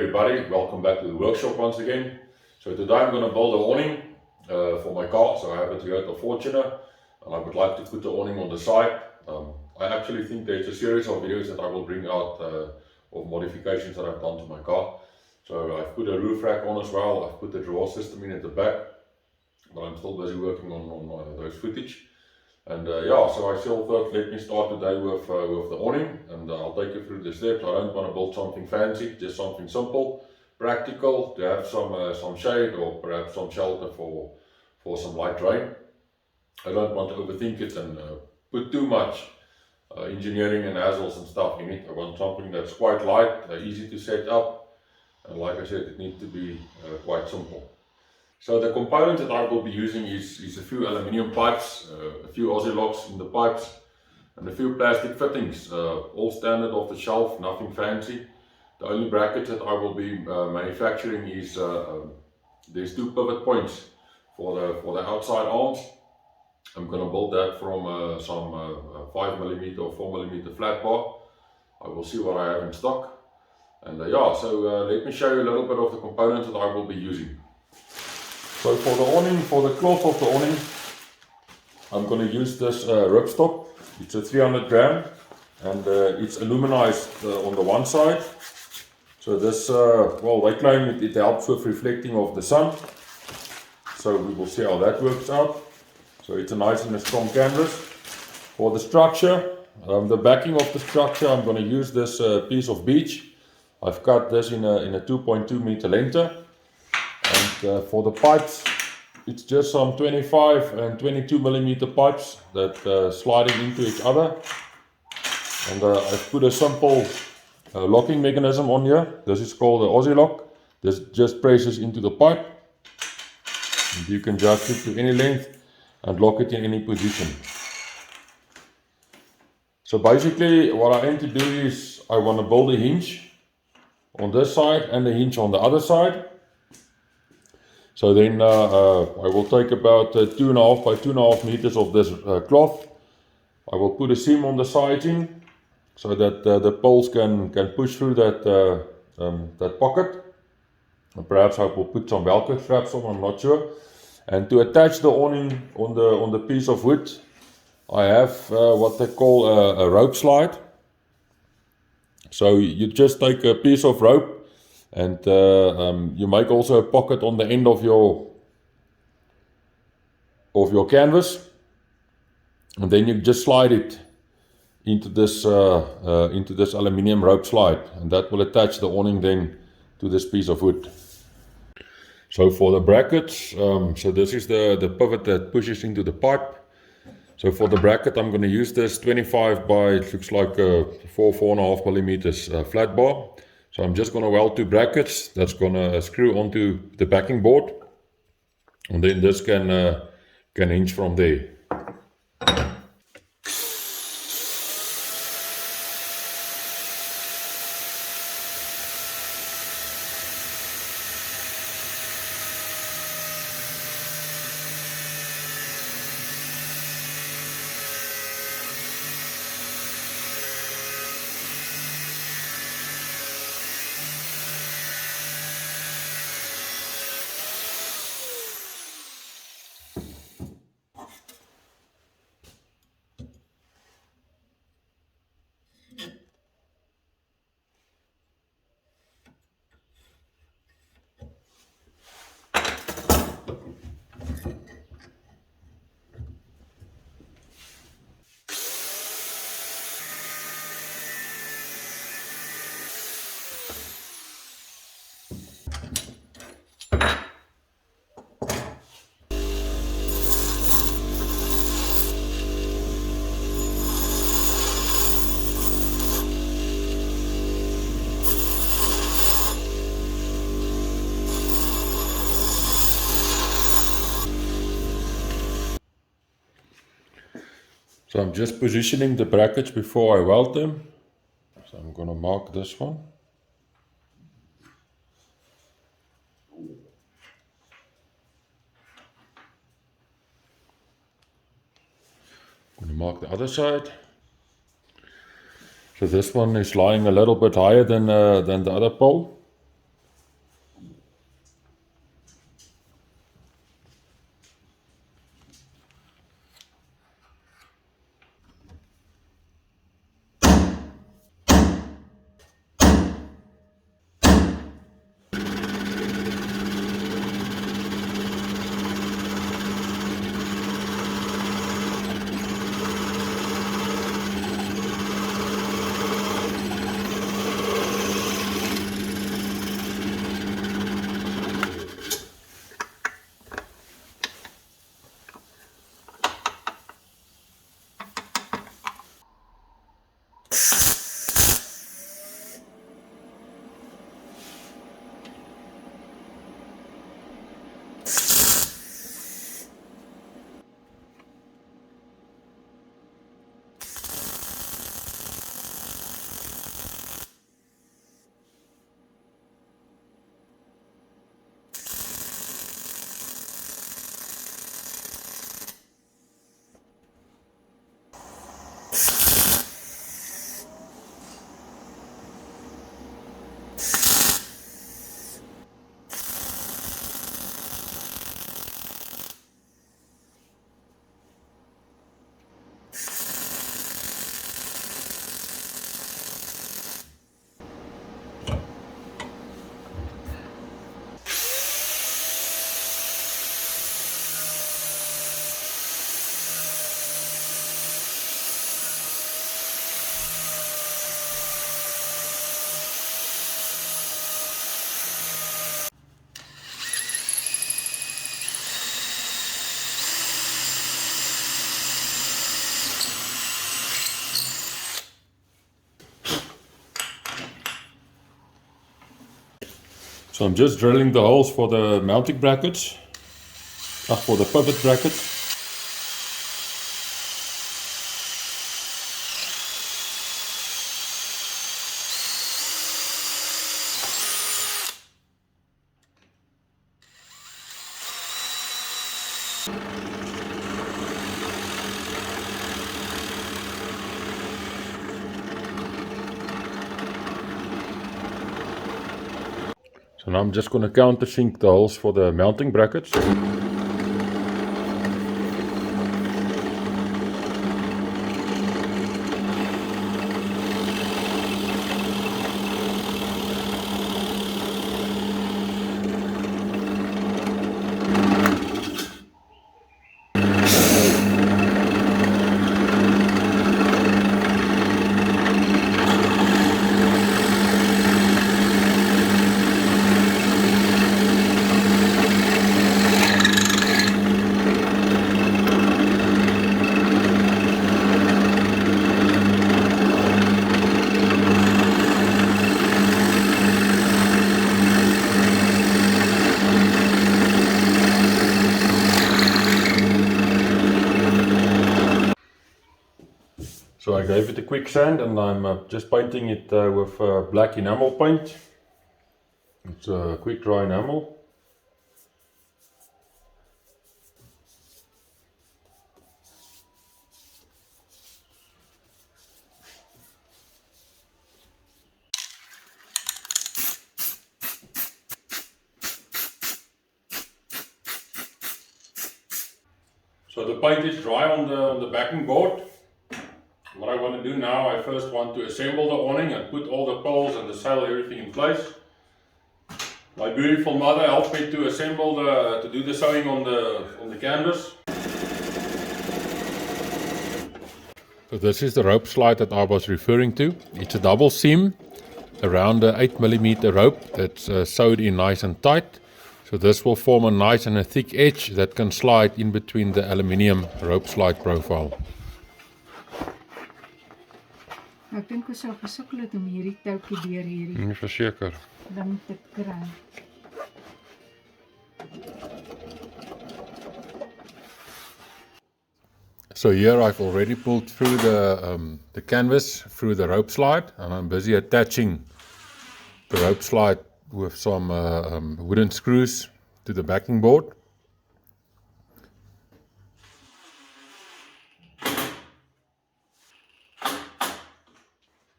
everybody, welcome back to the workshop once again. So today I'm going to build an awning for my car. So I have a Toyota Fortuner and I would like to put the awning on the side. I actually think there's a series of videos that I will bring out of modifications that I've done to my car. So I've put a roof rack on as well, I've put the drawer system in at the back, but I'm still busy working on those footage. And so I still thought, let me start today with the awning, and I'll take you through the steps. I don't want to build something fancy, just something simple, practical, to have some shade or perhaps some shelter for some light rain. I don't want to overthink it and put too much engineering and hassles and stuff in it. I want something that's quite light, easy to set up, and like I said, it needs to be quite simple. So the components that I will be using is a few aluminium pipes, a few Aussie locks in the pipes, and a few plastic fittings, all standard off the shelf, nothing fancy. The only brackets that I will be manufacturing is there's two pivot points for the outside arms. I'm going to build that from some 5mm or 4mm flat bar. I will see what I have in stock, and let me show you a little bit of the components that I will be using. So for the awning, for the cloth of the awning, I'm going to use this ripstop. It's a 300 gram and it's aluminized on the one side. So this, they claim it helps with reflecting of the sun. So we will see how that works out. So it's a nice and a strong canvas. For the structure, the backing of the structure, I'm going to use this piece of beech. I've cut this in a 2.2 meter length. And for the pipes, it's just some 25 and 22mm pipes that sliding into each other. And I've put a simple locking mechanism on here. This is called the Aussie lock. This just presses into the pipe. And you can adjust it to any length and lock it in any position. So basically what I aim to do is I want to build a hinge on this side and a hinge on the other side. So then I will take about 2.5 by 2.5 meters of this cloth. I will put a seam on the sides in so that the poles can push through that pocket. And perhaps I will put some Velcro straps on, I'm not sure. And to attach the awning on the piece of wood, I have what they call a rope slide. So you just take a piece of rope and you make also a pocket on the end of your canvas, and then you just slide it into this aluminium rope slide, and that will attach the awning then to this piece of wood. So for the brackets, so this is the pivot that pushes into the pipe. So for the bracket, I'm going to use this 25 by, it looks like 4.5 millimeters flat bar. So I'm just going to weld two brackets that's going to screw onto the backing board, and then this can hinge from there. So I'm just positioning the brackets before I weld them. So I'm going to mark this one. I'm going to mark the other side. So this one is lying a little bit higher than the other pole. So I'm just drilling the holes for the mounting brackets, for the pivot brackets. So now I'm just going to countersink the holes for the mounting brackets. So I gave it a quick sand and I'm just painting it with black enamel paint. It's a quick dry enamel. So the paint is dry on the backing board. What I want to do now, I first want to assemble the awning and put all the poles and the sail, everything in place. My beautiful mother helped me to assemble to do the sewing on the canvas. So this is the rope slide that I was referring to. It's a double seam around an 8mm rope that's sewed in nice and tight. So this will form a nice and a thick edge that can slide in between the aluminium rope slide profile. Ek dink ons sal gesukkel het om hierdie toukie deur hierdie. Verseker. Dan moet dit kry. So here I've already pulled through the canvas through the rope slide, and I'm busy attaching the rope slide with some wooden screws to the backing board.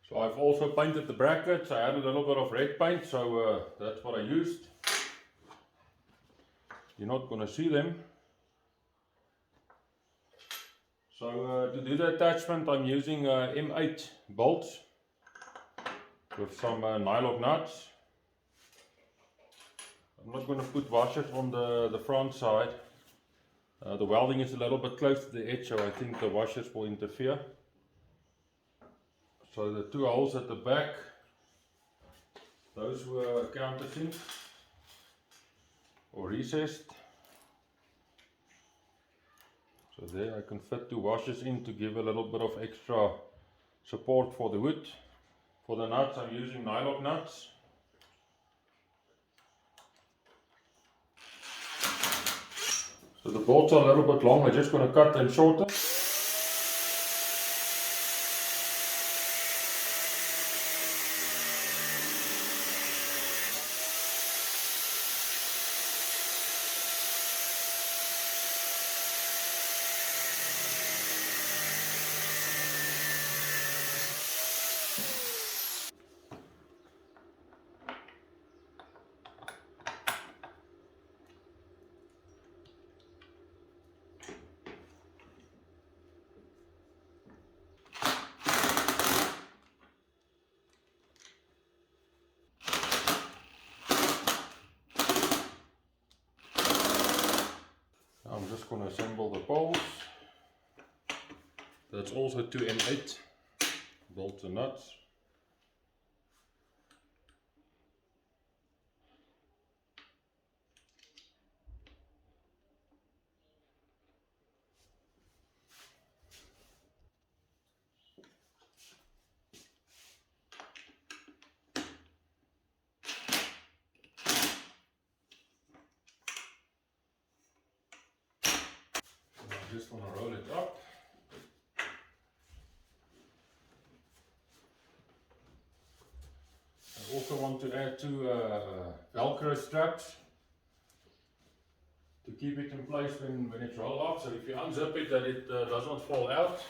So I've also painted the brackets. I added a little bit of red paint, so that's what I used. You're not going to see them. So to do the attachment, I'm using M8 bolts with some nylon nuts. I'm not going to put washers on the front side. The welding is a little bit close to the edge, so I think the washers will interfere. So the two holes at the back, those were countersink or recessed. So there I can fit two washers in to give a little bit of extra support for the wood. For the nuts I'm using nylon nuts. So the bolts are a little bit long, I'm just going to cut them shorter. I'm just going to assemble the poles. That's also 2 M8 bolts and nuts. just want to roll it up. I also want to add two Velcro straps to keep it in place when it's rolled up, so if you unzip it that it does not fall out.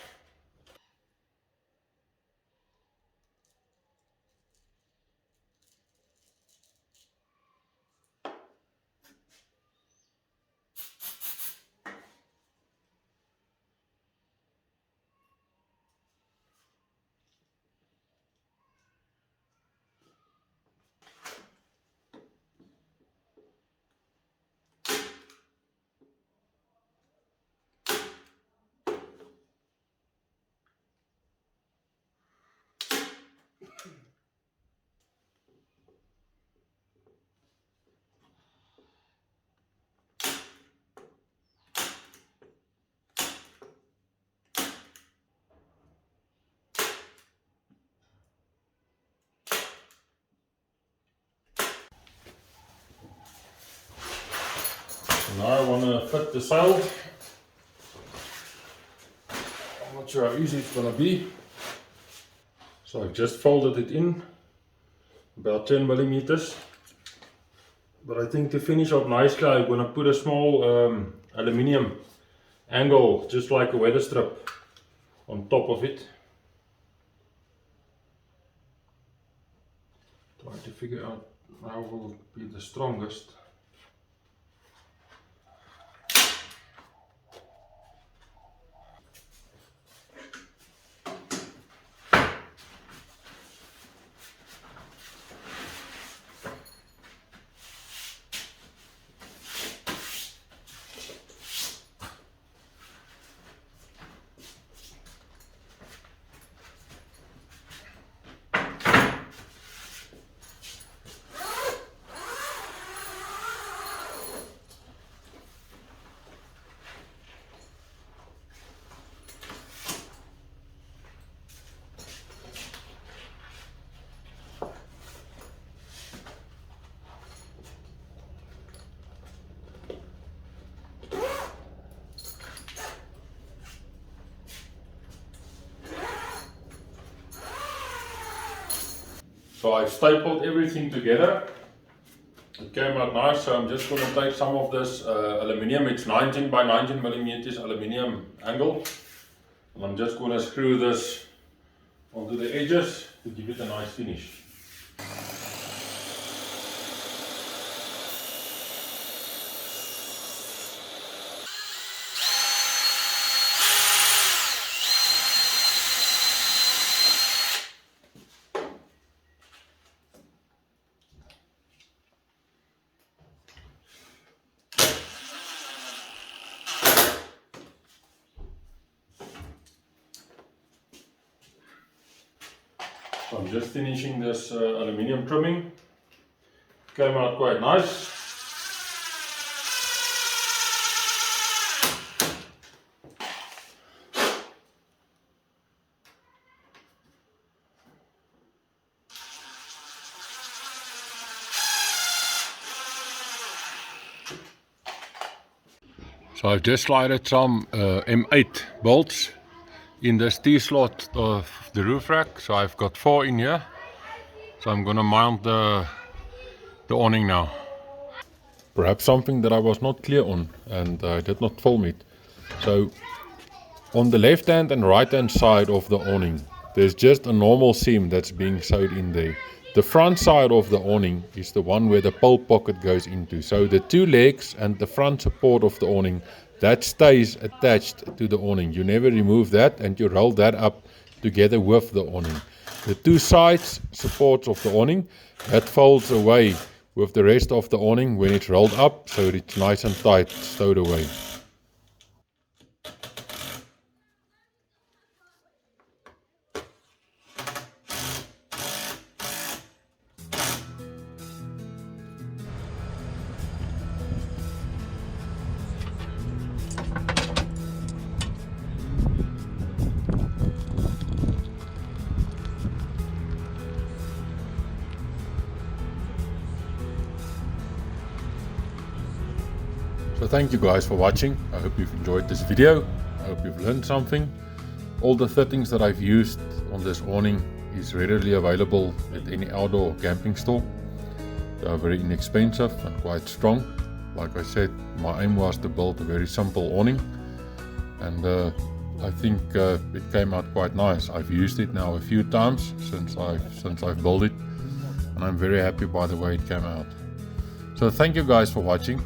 Now I want to fit the sail. I'm not sure how easy it's going to be. So I've just folded it in about 10 millimeters. But I think to finish up nicely, I'm going to put a small aluminium angle, just like a weather strip, on top of it. Try to figure out how will be the strongest. So I've stapled everything together. It came out nice, so I'm just going to take some of this aluminium. It's 19 by 19 millimeters aluminium angle. And I'm just going to screw this onto the edges to give it a nice finish. So I'm just finishing this aluminium trimming. Came out quite nice. So I've just slided some M8 bolts in this T-slot of the roof rack. So I've got 4 in here. So I'm gonna mount the awning now. Perhaps something that I was not clear on and I did not film it. So on the left hand and right hand side of the awning, there's just a normal seam that's being sewed in there. The front side of the awning is the one where the pole pocket goes into. So the 2 legs and the front support of the awning, that stays attached to the awning. You never remove that and you roll that up together with the awning. The 2 sides supports of the awning, that folds away with the rest of the awning when it's rolled up, so it's nice and tight, stowed away. So thank you guys for watching. I hope you've enjoyed this video. I hope you've learned something. All the fittings that I've used on this awning is readily available at any outdoor camping store. They are very inexpensive and quite strong. Like I said, my aim was to build a very simple awning, and I think it came out quite nice. I've used it now a few times since I've built it, and I'm very happy by the way it came out. So thank you guys for watching.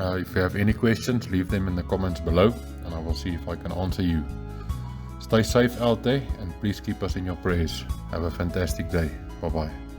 If you have any questions, leave them in the comments below and I will see if I can answer you. Stay safe out there and please keep us in your prayers. Have a fantastic day. Bye bye.